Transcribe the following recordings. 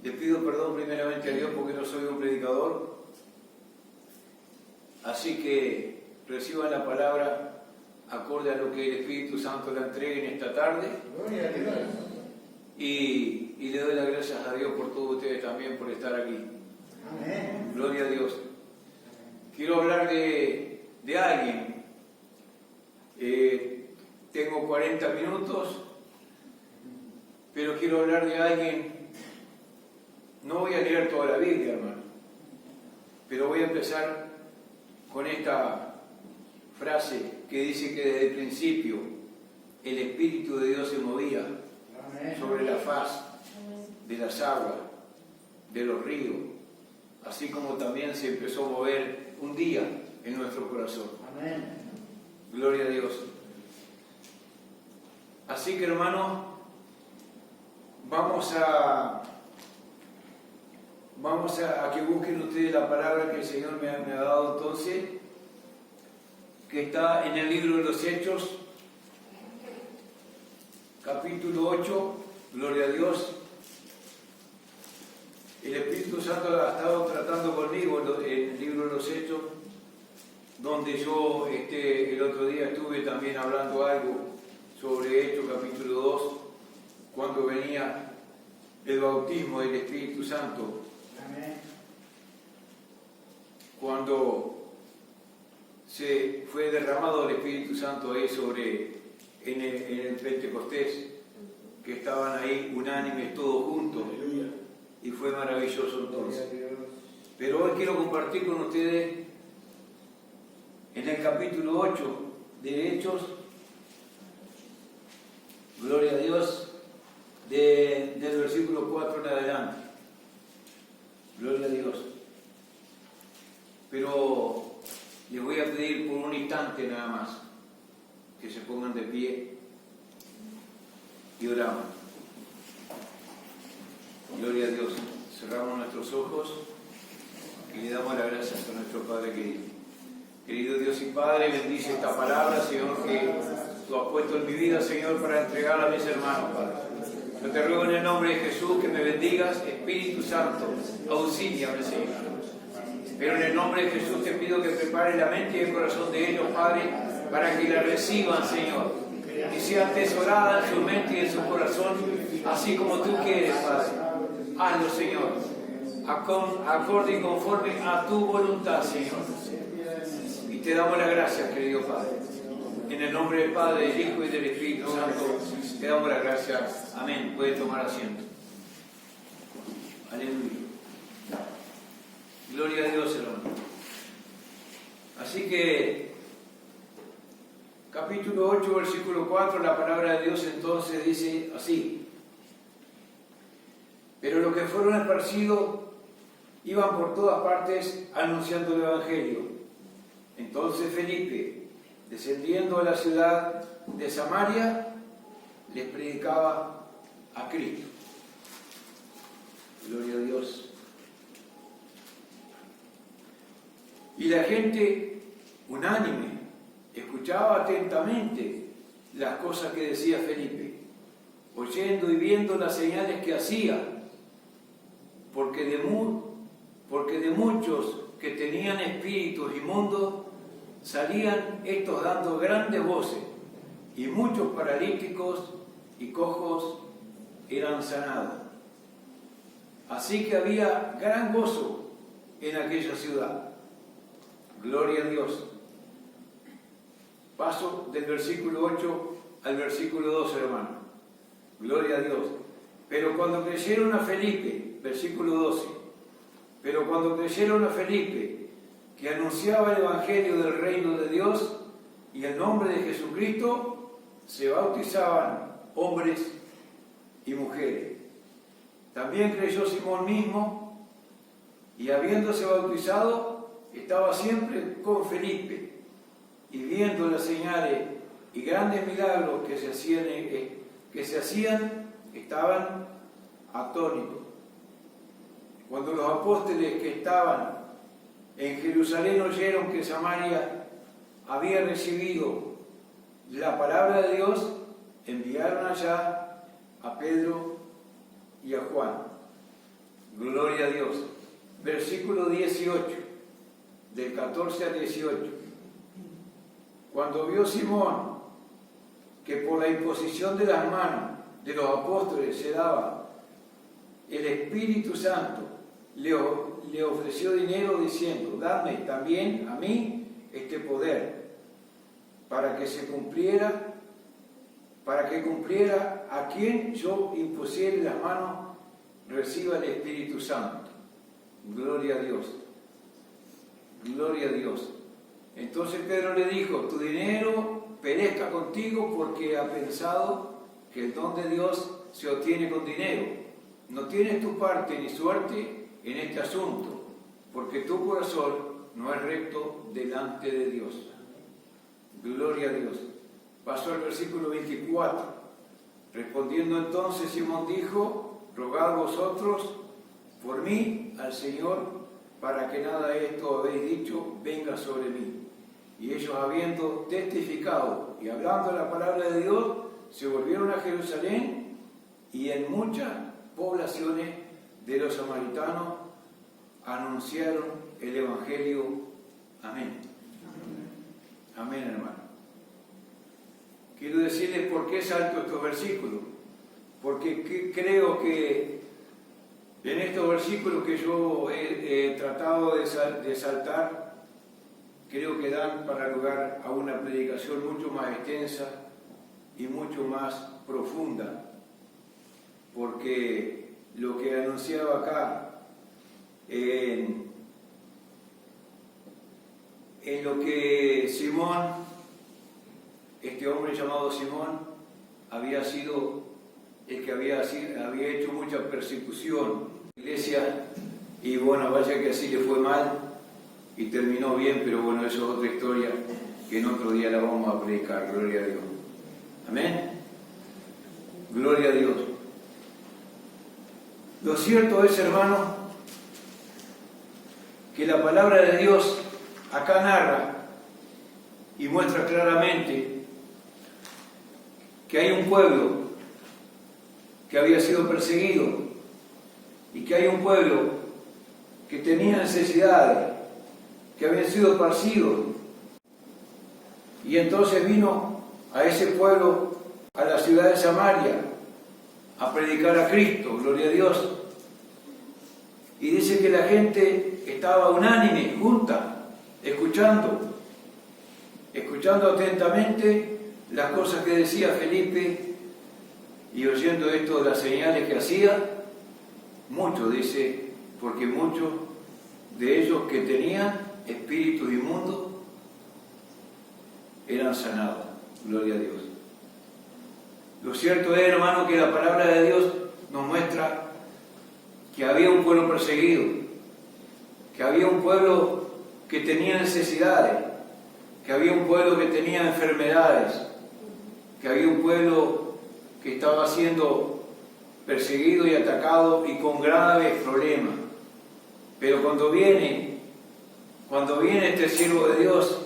Le pido perdón primeramente a Dios porque no soy un predicador. Así que reciban la palabra acorde a lo que el Espíritu Santo le entregue en esta tarde. Gloria a Dios. Y le doy las gracias a Dios por todos ustedes también por estar aquí. Amén. Gloria a Dios. Quiero hablar de alguien. Tengo 40 minutos, pero quiero hablar de alguien. No voy a leer toda la Biblia, hermano, pero voy a empezar con esta frase que dice que desde el principio el Espíritu de Dios se movía sobre la faz de las aguas, de los ríos, así como también se empezó a mover un día en nuestro corazón. Amén. Gloria a Dios. Así que, hermanos, vamos a que busquen ustedes la palabra que el Señor me ha dado entonces, que está en el libro de los Hechos, capítulo 8, gloria a Dios. El Espíritu Santo ha estado tratando conmigo en el libro de los Hechos, donde yo el otro día estuve también hablando algo sobre Hechos capítulo 2, cuando venía el bautismo del Espíritu Santo. Amén. Cuando se fue derramado el Espíritu Santo ahí en el Pentecostés, que estaban ahí unánimes todos juntos. Aleluya. Y fue maravilloso entonces. Gloria a Dios. Pero hoy quiero compartir con ustedes en el capítulo 8 de Hechos, gloria a Dios, del versículo 4 en adelante. Gloria a Dios. Pero les voy a pedir por un instante nada más que se pongan de pie y oramos. Gloria a Dios. Cerramos nuestros ojos y le damos las gracias a nuestro Padre querido. Querido Dios y Padre, bendice esta palabra, Señor, que tú has puesto en mi vida, Señor, para entregarla a mis hermanos, Padre. Yo te ruego en el nombre de Jesús que me bendigas, Espíritu Santo, auxíliame, Señor. Pero en el nombre de Jesús te pido que prepares la mente y el corazón de ellos, Padre, para que la reciban, Señor, y sea atesorada en su mente y en su corazón, así como tú quieres, Padre. Hazlo, Señor, acorde y conforme a tu voluntad, Señor. Y te damos las gracias, querido Padre. En el nombre del Padre, del Hijo y del Espíritu Santo, te damos las gracias. Amén. Puede tomar asiento. Aleluya. Gloria a Dios, hermano. Así que, capítulo 8, versículo 4, la palabra de Dios entonces dice así: pero los que fueron esparcidos iban por todas partes anunciando el Evangelio. Entonces Felipe, descendiendo a la ciudad de Samaria, les predicaba a Cristo. Gloria a Dios. Y la gente, unánime, escuchaba atentamente las cosas que decía Felipe, oyendo y viendo las señales que hacía, porque de muchos que tenían espíritus inmundos, salían estos dando grandes voces, y muchos paralíticos y cojos eran sanados. Así que había gran gozo en aquella ciudad. Gloria a Dios. Paso del versículo 8 al versículo 12, hermano. Gloria a Dios. Pero cuando creyeron a Felipe, versículo 12, pero cuando creyeron a Felipe, que anunciaba el Evangelio del reino de Dios y el nombre de Jesucristo, se bautizaban hombres y mujeres. También creyó Simón mismo, y habiéndose bautizado, estaba siempre con Felipe, y viendo las señales y grandes milagros que se hacían, estaban atónitos. Cuando los apóstoles que estaban en Jerusalén oyeron que Samaria había recibido la palabra de Dios, enviaron allá a Pedro y a Juan. Gloria a Dios. Versículo 18, del 14 al 18. Cuando vio Simón que por la imposición de las manos de los apóstoles se daba el Espíritu Santo, le ofreció dinero diciendo: dame también a mí este poder, para que cumpliera a quien yo impusiere las manos, reciba el Espíritu Santo. Gloria a Dios. Gloria a Dios. Entonces Pedro le dijo: tu dinero perezca contigo, porque ha pensado que el don de Dios se obtiene con dinero. No tienes tu parte ni suerte en este asunto, porque tu corazón no es recto delante de Dios. Gloria a Dios. Pasó al versículo 24. Respondiendo entonces Simón dijo: rogad vosotros por mí al Señor, para que nada de esto habéis dicho venga sobre mí. Y ellos, habiendo testificado y hablando la palabra de Dios, se volvieron a Jerusalén, y en muchas poblaciones de los samaritanos anunciaron el Evangelio. Amén. Amén, hermano. Quiero decirles por qué salto estos versículos. Porque creo que en estos versículos que yo he tratado de saltar, creo que dan para lugar a una predicación mucho más extensa y mucho más profunda. Porque lo que anunciaba acá, en lo que Simón, este hombre llamado Simón, había sido el que había hecho mucha persecución en la iglesia, y bueno, vaya que así le fue mal y terminó bien, pero bueno, eso es otra historia que en otro día la vamos a predicar. Gloria a Dios. Amén. Gloria a Dios. Lo cierto es, hermano, que la palabra de Dios acá narra y muestra claramente que hay un pueblo que había sido perseguido, y que hay un pueblo que tenía necesidades, que habían sido esparcidos. Y entonces vino a ese pueblo, a la ciudad de Samaria, a predicar a Cristo. Gloria a Dios. Y dice que la gente estaba unánime, junta, escuchando atentamente las cosas que decía Felipe, y oyendo esto de las señales que hacía. Muchos, dice, porque muchos de ellos que tenían espíritus inmundos eran sanados. Gloria a Dios. Lo cierto es, hermano, que la palabra de Dios nos muestra que había un pueblo perseguido, que había un pueblo que tenía necesidades, que había un pueblo que tenía enfermedades, que había un pueblo que estaba siendo perseguido y atacado y con graves problemas. Pero cuando viene este siervo de Dios,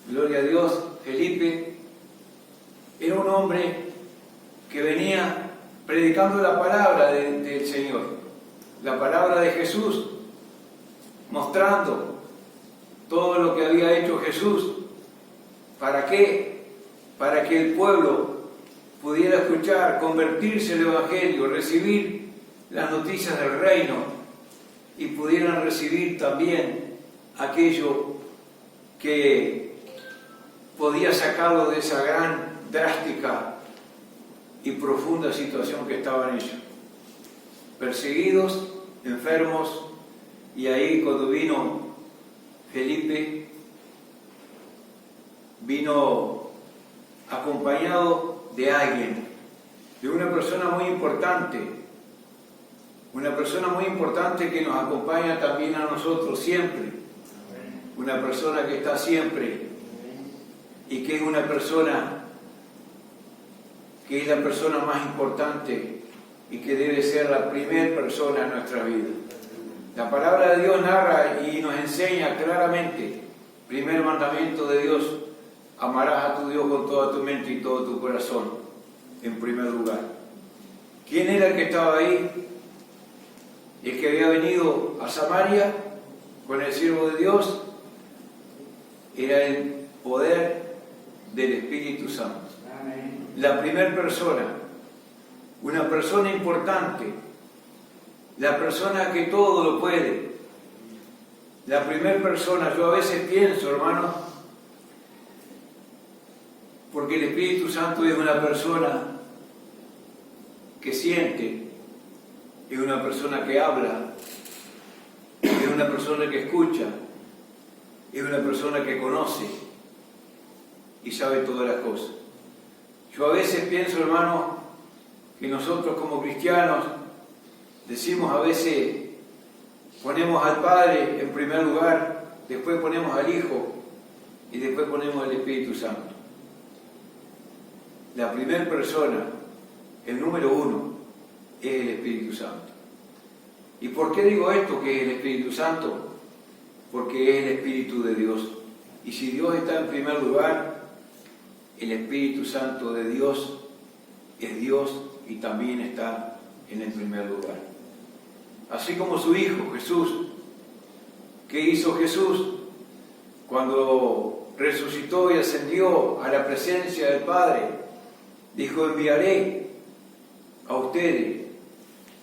gloria a Dios, Felipe, era un hombre que venía predicando la palabra del Señor, la palabra de Jesús, mostrando todo lo que había hecho Jesús. ¿Para qué? Para que el pueblo pudiera escuchar, convertirse en el Evangelio, recibir las noticias del reino, y pudieran recibir también aquello que podía sacarlo de esa gran, drástica y profunda situación que estaban ellos. Perseguidos, enfermos, y ahí cuando vino Felipe, vino acompañado de alguien, de una persona muy importante que nos acompaña también a nosotros siempre, una persona que está siempre, y que es una persona que es la persona más importante y que debe ser la primera persona en nuestra vida. La palabra de Dios narra y nos enseña claramente, primer mandamiento de Dios: amarás a tu Dios con toda tu mente y todo tu corazón, en primer lugar. ¿Quién era el que estaba ahí? el que había venido a Samaria con el siervo de Dios, era el poder del Espíritu Santo. Amén. La primera persona, una persona importante, la persona que todo lo puede. La primera persona, yo a veces pienso, hermano, porque el Espíritu Santo es una persona que siente, es una persona que habla, es una persona que escucha, es una persona que conoce y sabe todas las cosas. Yo a veces pienso, hermano, que nosotros como cristianos decimos a veces, ponemos al Padre en primer lugar, después ponemos al Hijo y después ponemos al Espíritu Santo. La primera persona, el número uno, es el Espíritu Santo. ¿Y por qué digo esto, que es el Espíritu Santo? Porque es el Espíritu de Dios. Y si Dios está en primer lugar, el Espíritu Santo de Dios es Dios y también está en el primer lugar. Así como su Hijo, Jesús. ¿Qué hizo Jesús? Cuando resucitó y ascendió a la presencia del Padre, dijo: enviaré a ustedes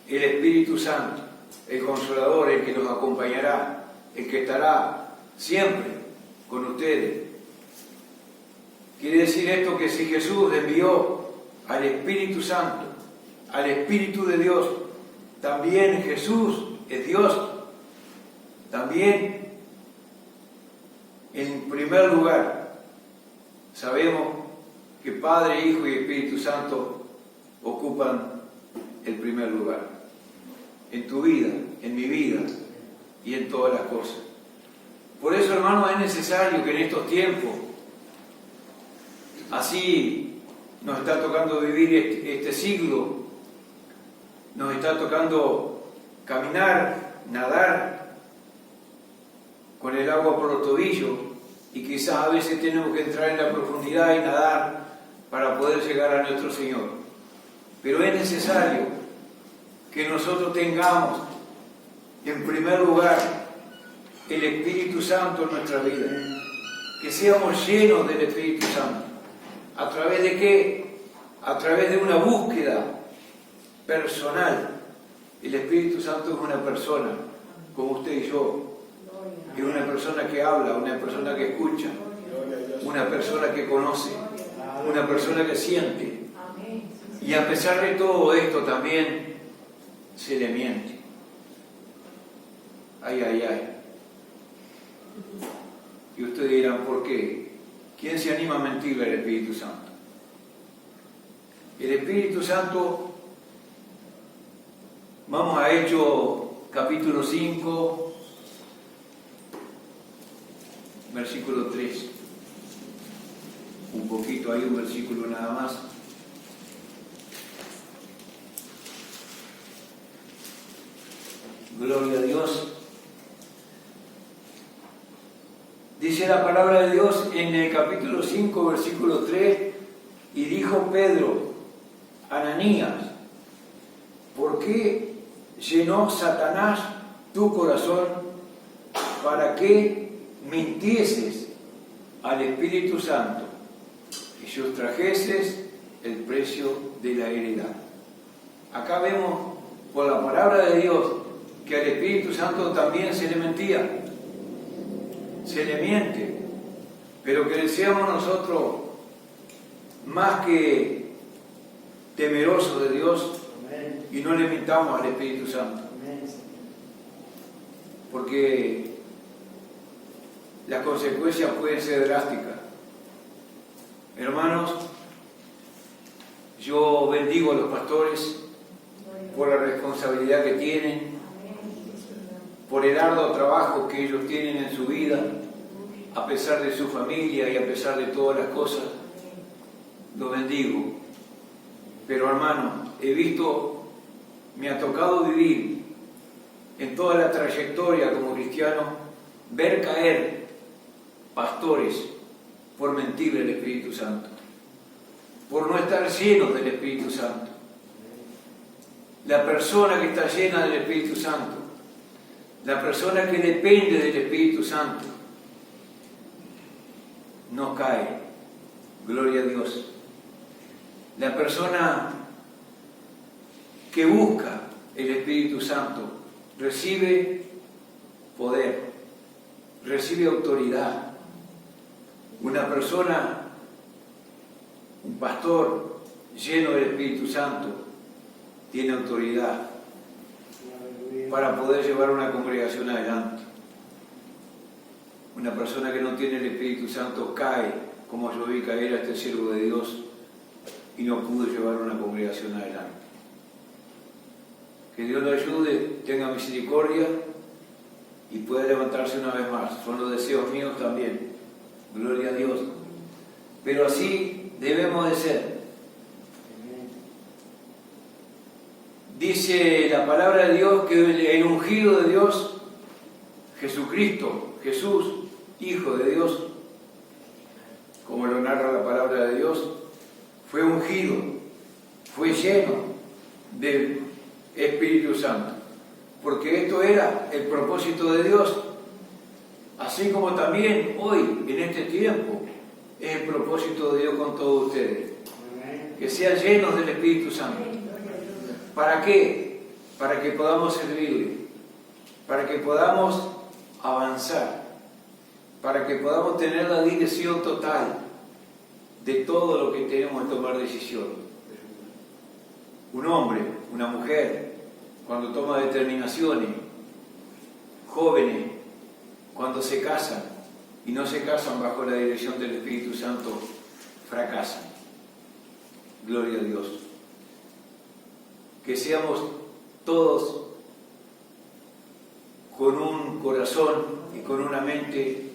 el Espíritu Santo, el Consolador, el que los acompañará, el que estará siempre con ustedes. Quiere decir esto que si Jesús envió al Espíritu Santo, al Espíritu de Dios, también Jesús es Dios, también en primer lugar sabemos que Padre, Hijo y Espíritu Santo ocupan el primer lugar en tu vida, en mi vida y en todas las cosas. Por eso, hermano, es necesario que en estos tiempos, así nos está tocando vivir este siglo, nos está tocando caminar, nadar con el agua por los tobillos, y quizás a veces tenemos que entrar en la profundidad y nadar para poder llegar a nuestro Señor. Pero es necesario que nosotros tengamos en primer lugar el Espíritu Santo en nuestra vida, que seamos llenos del Espíritu Santo. ¿A través de qué? A través de una búsqueda personal. El Espíritu Santo es una persona, como usted y yo. Es una persona que habla, una persona que escucha, una persona que conoce, una persona que siente. Y a pesar de todo esto también se le miente. Ay, ay, ay. Y ustedes dirán, ¿por qué? ¿Quién se anima a mentirle al Espíritu Santo? El Espíritu Santo, vamos a Hechos capítulo 5, versículo 3. Un poquito ahí, un versículo nada más. Gloria a Dios. Dice la palabra de Dios en el capítulo 5, versículo 3, y dijo Pedro: Ananías, ¿por qué llenó Satanás tu corazón para que mintieses al Espíritu Santo y sustrajeses el precio de la heredad? Acá vemos por la palabra de Dios que al Espíritu Santo también se le mentía, se le miente, pero que seamos nosotros más que temerosos de Dios y no le mintamos al Espíritu Santo, porque las consecuencias pueden ser drásticas. Hermanos, yo bendigo a los pastores por la responsabilidad que tienen, por el arduo trabajo que ellos tienen en su vida, a pesar de su familia y a pesar de todas las cosas. Los bendigo. Pero hermano, me ha tocado vivir en toda la trayectoria como cristiano, ver caer pastores por mentirle al Espíritu Santo, por no estar llenos del Espíritu Santo. La persona que está llena del Espíritu Santo, la persona que depende del Espíritu Santo, no cae. Gloria a Dios. La persona que busca el Espíritu Santo recibe poder, recibe autoridad. Una persona, un pastor lleno del Espíritu Santo, tiene autoridad para poder llevar una congregación adelante. Una persona que no tiene el Espíritu Santo cae, como yo vi caer a este siervo de Dios, y no pudo llevar una congregación adelante. Que Dios lo ayude, tenga misericordia y pueda levantarse una vez más. Son los deseos míos también. Gloria a Dios. Pero así debemos de ser. Dice la palabra de Dios que el ungido de Dios, Jesucristo, Jesús, Hijo de Dios, como lo narra la palabra de Dios, fue ungido, fue lleno del Espíritu Santo, porque esto era el propósito de Dios, así como también hoy, en este tiempo, es el propósito de Dios con todos ustedes, que sean llenos del Espíritu Santo. ¿Para qué? Para que podamos servirle, para que podamos avanzar, para que podamos tener la dirección total de todo lo que tenemos que tomar decisión. Un hombre, una mujer, cuando toma determinaciones, jóvenes, cuando se casan y no se casan bajo la dirección del Espíritu Santo, fracasan. Gloria a Dios. Que seamos todos con un corazón y con una mente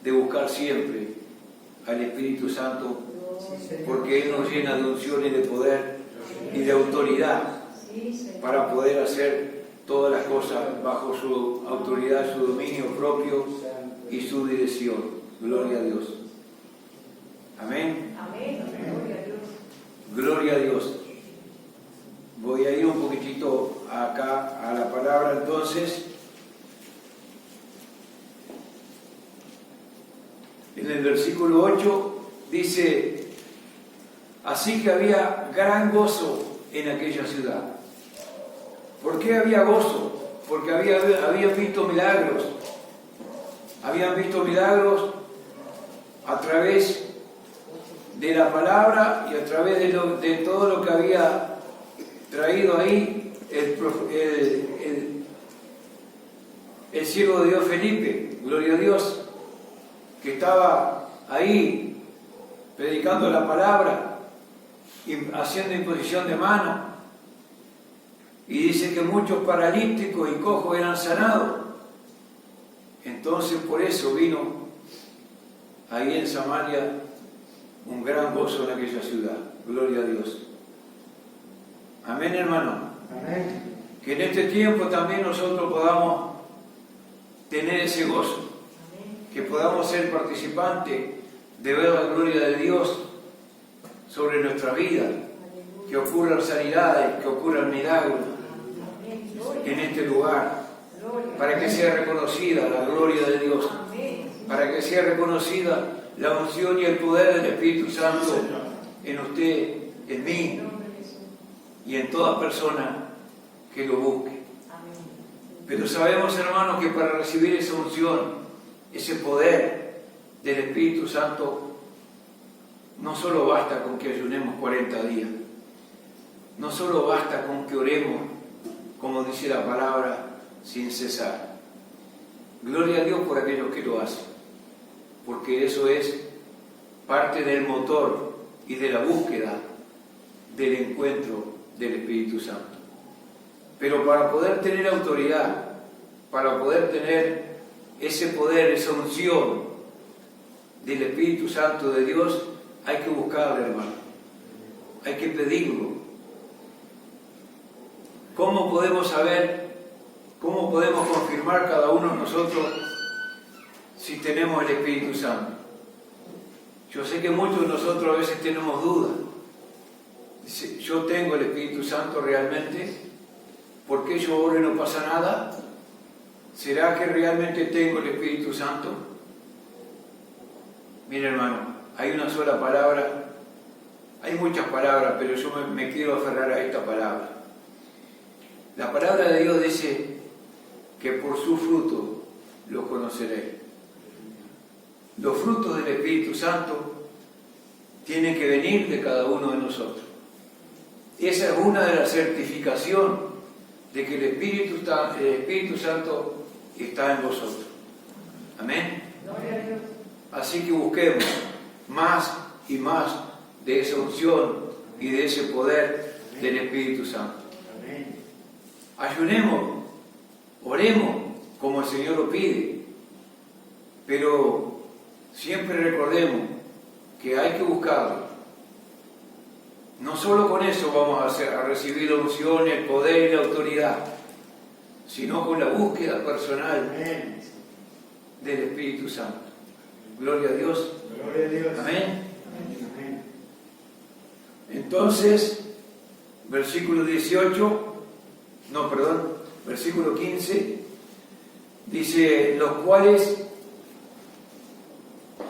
de buscar siempre al Espíritu Santo, porque Él nos llena de unción y de poder y de autoridad para poder hacer todas las cosas bajo su autoridad, su dominio propio y su dirección. Gloria a Dios. Amén. Amén. Gloria a Dios. Gloria a Dios. Voy a ir un poquitito acá a la palabra entonces. En el versículo 8 dice: así que había gran gozo en aquella ciudad. ¿Por qué había gozo? Porque habían visto milagros. Habían visto milagros a través de la palabra y a través de todo lo que había traído ahí el siervo de Dios Felipe, gloria a Dios, que estaba ahí predicando la palabra y haciendo imposición de mano. Y dice que muchos paralíticos y cojos eran sanados. Entonces por eso vino ahí en Samaria un gran gozo en aquella ciudad. Gloria a Dios. Amén, hermano. Amén. Que en este tiempo también nosotros podamos tener ese gozo. Que podamos ser participantes de ver la gloria de Dios sobre nuestra vida. Que ocurran sanidades, que ocurran milagros en este lugar. Para que sea reconocida la gloria de Dios. Para que sea reconocida la unción y el poder del Espíritu Santo en usted, en mí y en toda persona que lo busque. Pero sabemos, hermanos, que para recibir esa unción, ese poder del Espíritu Santo, no solo basta con que ayunemos 40 días, no solo basta con que oremos, como dice la palabra, sin cesar. Gloria a Dios por aquellos que lo hacen, porque eso es parte del motor y de la búsqueda del encuentro del Espíritu Santo. Pero para poder tener autoridad, para poder tener ese poder, esa unción del Espíritu Santo de Dios, hay que buscarlo, hermano. Hay que pedirlo. ¿Cómo podemos saber, cómo podemos confirmar cada uno de nosotros si tenemos el Espíritu Santo? Yo sé que muchos de nosotros a veces tenemos dudas. Dice, ¿yo tengo el Espíritu Santo realmente? ¿por qué yo oro y no pasa nada? ¿Será que realmente tengo el Espíritu Santo? Mira, hermano, hay una sola palabra, hay muchas palabras, pero yo me quiero aferrar a esta palabra. La palabra de Dios dice que por su fruto los conoceréis. Los frutos del Espíritu Santo tienen que venir de cada uno de nosotros. Esa es una de las certificaciones de que el Espíritu Santo está en vosotros. Amén. Así que busquemos más y más de esa unción y de ese poder del Espíritu Santo. Ayunemos, oremos como el Señor lo pide, pero siempre recordemos que hay que buscarlo. No solo con eso vamos a recibir la unción, el poder y la autoridad, sino con la búsqueda personal del Espíritu Santo. Gloria a Dios. Gloria a Dios. Amén. Entonces, versículo 15, dice, los cuales,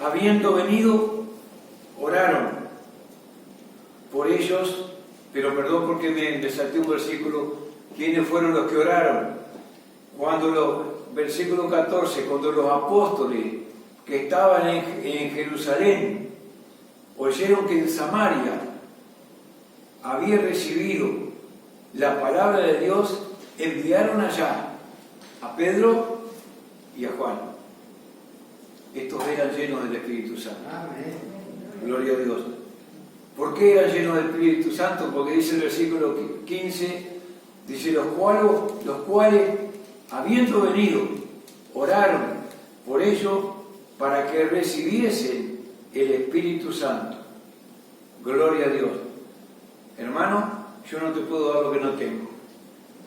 habiendo venido, oraron por ellos, pero perdón porque me salté un versículo. ¿Quiénes fueron los que oraron? Versículo 14, cuando los apóstoles que estaban en Jerusalén oyeron que en Samaria había recibido la palabra de Dios, enviaron allá a Pedro y a Juan. Estos eran llenos del Espíritu Santo. Amén. Gloria a Dios. ¿Por qué eran llenos del Espíritu Santo? Porque dice el versículo 15, dice, los cuales, habiendo venido, oraron por ellos para que recibiesen el Espíritu Santo. Gloria a Dios. Hermano, yo no te puedo dar lo que no tengo.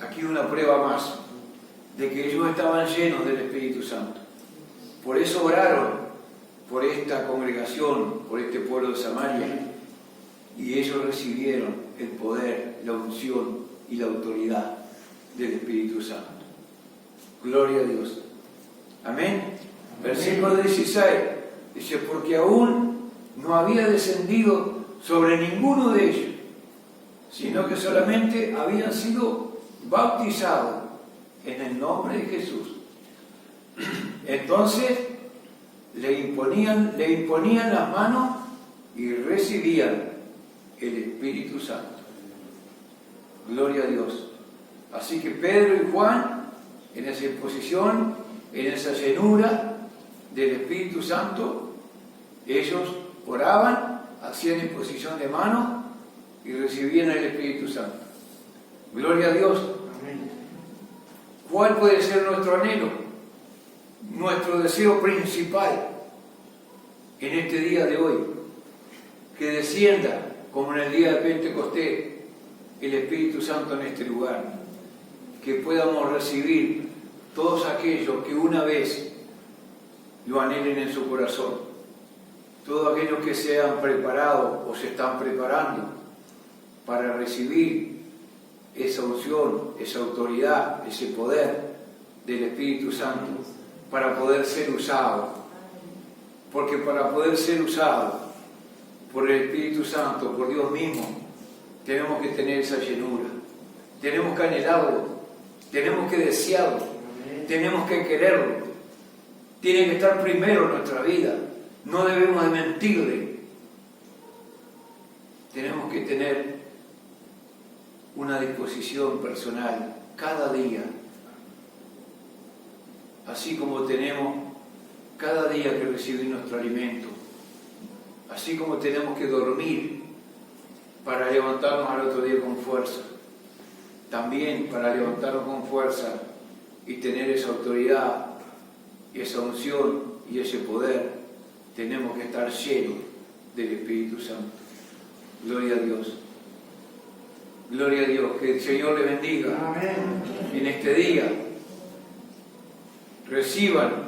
Aquí una prueba más de que ellos estaban llenos del Espíritu Santo. Por eso oraron por esta congregación, por este pueblo de Samaria, y ellos recibieron el poder, la unción y la autoridad del Espíritu Santo. Gloria a Dios. Amén. Versículo 16 dice, porque aún no había descendido sobre ninguno de ellos, sino que solamente habían sido bautizados en el nombre de Jesús. Entonces le imponían las manos y recibían el Espíritu Santo. Gloria a Dios. Así que Pedro y Juan, en esa imposición, en esa llenura del Espíritu Santo, ellos oraban, hacían imposición de manos y recibían el Espíritu Santo. Gloria a Dios. Amén. ¿Cuál puede ser nuestro anhelo? Nuestro deseo principal en este día de hoy, que descienda, como en el día de Pentecostés, el Espíritu Santo en este lugar, que podamos recibir todos aquellos que una vez lo anhelen en su corazón, todos aquellos que se han preparado o se están preparando para recibir esa unción, esa autoridad, ese poder del Espíritu Santo, para poder ser usado. Porque para poder ser usado por el Espíritu Santo, por Dios mismo, tenemos que tener esa llenura, tenemos que anhelarlo, tenemos que desearlo, tenemos que quererlo, tiene que estar primero en nuestra vida, no debemos de mentirle, tenemos que tener una disposición personal cada día, así como tenemos cada día que recibir nuestro alimento, así como tenemos que dormir para levantarnos al otro día con fuerza, también para levantarnos con fuerza y tener esa autoridad y esa unción y ese poder, tenemos que estar llenos del Espíritu Santo. Gloria a Dios. Gloria a Dios. Que el Señor le bendiga. Amén. En este día. Reciban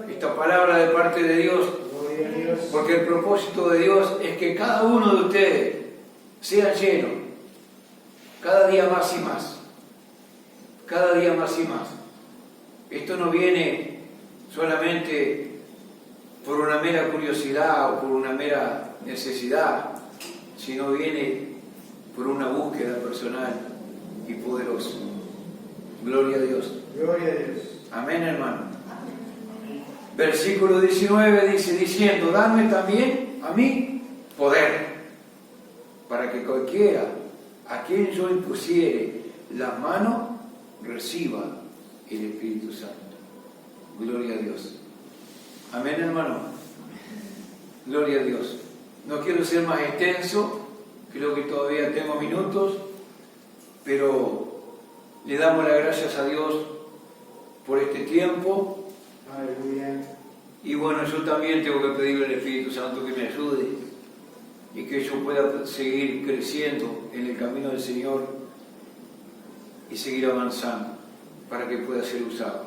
esta palabra de parte de Dios, Gloria a Dios. porque el propósito de Dios es que cada uno de ustedes sea lleno, cada día más y más, cada día más y más. Esto no viene solamente por una mera curiosidad o por una mera necesidad, sino viene por una búsqueda personal y poderosa. Gloria a Dios. Gloria a Dios. Amén, hermano. Versículo 19 dice, diciendo, dame también a mí poder, para que cualquiera a quien yo impusiere la mano reciba el Espíritu Santo. Gloria a Dios. Amén, hermano. Gloria a Dios. No quiero ser más extenso, creo que todavía tengo minutos, pero le damos las gracias a Dios por este tiempo. Aleluya. Y bueno, yo también tengo que pedirle al Espíritu Santo que me ayude y que yo pueda seguir creciendo en el camino del Señor y seguir avanzando para que pueda ser usado.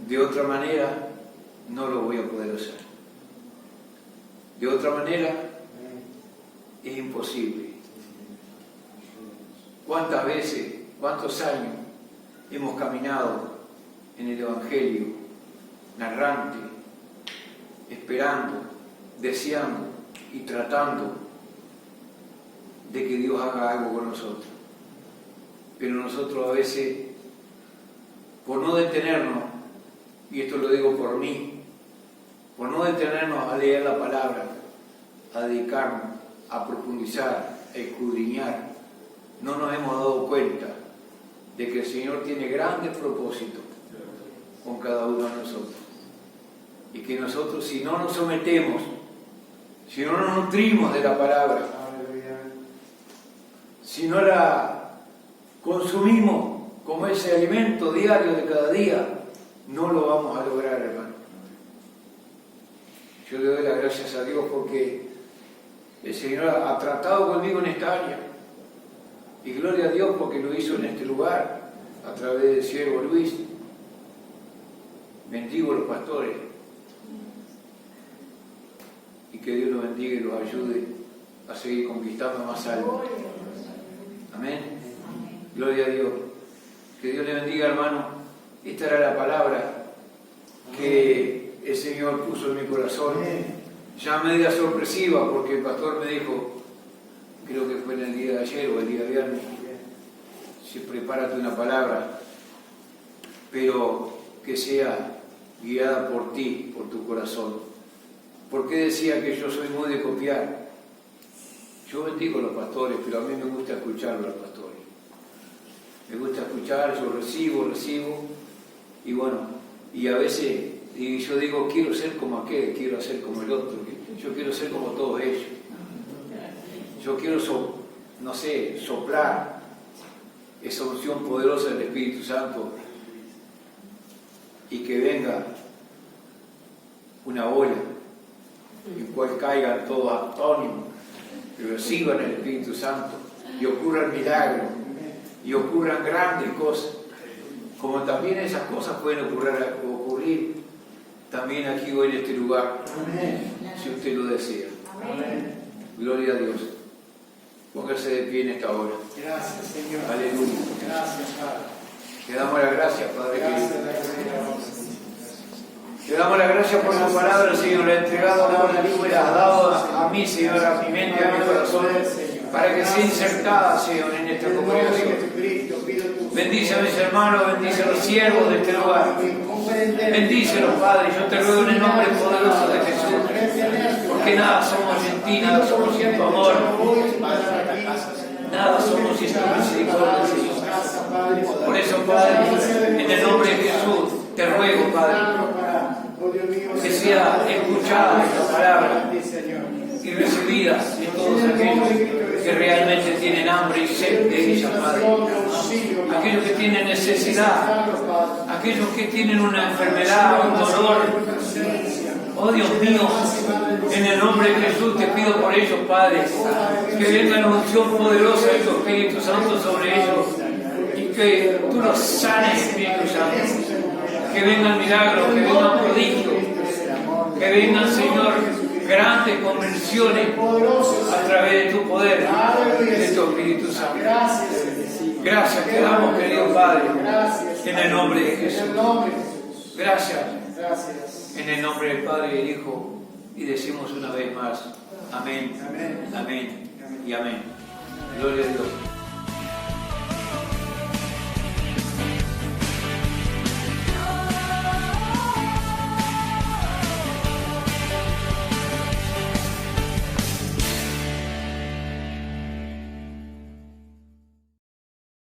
De otra manera, no lo voy a poder hacer. De otra manera, es imposible. ¿Cuántas veces, cuántos años hemos caminado en el Evangelio, narrante, esperando, deseando y tratando de que Dios haga algo con nosotros? Pero nosotros a veces, por no detenernos, y esto lo digo por mí, por no detenernos a leer la palabra, a dedicarnos, a profundizar, a escudriñar, no nos hemos dado cuenta de que el Señor tiene grandes propósitos con cada uno de nosotros. Y que nosotros, si no nos sometemos, si no nos nutrimos de la palabra, si no la consumimos como ese alimento diario de cada día, no lo vamos a lograr, hermano. Yo le doy las gracias a Dios porque el Señor ha tratado conmigo en esta área. Y gloria a Dios porque lo hizo en este lugar, a través del siervo Luis. Bendigo a los pastores. Y que Dios los bendiga y los ayude a seguir conquistando más almas. Amén. Gloria a Dios. Que Dios le bendiga, hermano. Esta era la palabra que el Señor puso en mi corazón. Ya media sorpresiva, porque el pastor me dijo, creo que fue en el día de ayer o el día de viernes, si prepárate una palabra, pero que sea guiada por ti, por tu corazón. ¿Por qué decía que yo soy muy de copiar? Yo bendigo a los pastores, pero a mí me gusta escuchar a los pastores. Me gusta escuchar, yo recibo, y bueno, y a veces y yo digo, quiero ser como aquel, quiero ser como el otro, yo quiero ser como todos ellos. Yo quiero, soplar esa unción poderosa del Espíritu Santo y que venga una ola en cual caigan todos atónimos y reciban el Espíritu Santo y ocurran milagros y ocurran grandes cosas, como también esas cosas pueden ocurrir también aquí hoy en este lugar. Amén. Si usted lo desea. Amén. Gloria a Dios. Póngase de pie en esta hora. Gracias, Señor. Aleluya. Gracias, Padre. Te damos las gracias, Padre Gracias, querido. Te damos las gracias por tu palabra, Señor. La he entregado ahora, tú me la has dado a mí, Señor, a mi mente, a mi corazón, para que sea insertada, Señor, en esta congregación. Bendice a mis hermanos, bendice a los siervos de este lugar. Bendícelos, Padre. Yo te ruego en el nombre poderoso de Jesús. Porque nada somos sin ti, nada somos sin tu amor. Nada somos sin tu misericordia, Señor. Por eso, Padre, en el nombre de Jesús, te ruego, Padre, que sea escuchada esta palabra y recibida de todos aquellos que realmente tienen hambre y sed de ella, Padre. Aquellos que tienen necesidad, aquellos que tienen una enfermedad, un dolor. Oh Dios mío, en el nombre de Jesús te pido por ellos, Padre, que venga la unción poderosa de tu Espíritu Santo sobre ellos y que tú los sanes, Espíritu Santo. Que vengan milagros, que vengan prodigios, que vengan, Señor, grandes conversiones a través de tu poder, de tu Espíritu Santo. Gracias te damos, querido Padre. Gracias. En el nombre de Jesús. En el nombre de Jesús. Gracias. Gracias. En el nombre del Padre y del Hijo. Y decimos una vez más. Amén. Amén. Amén. Y amén. Gloria a Dios.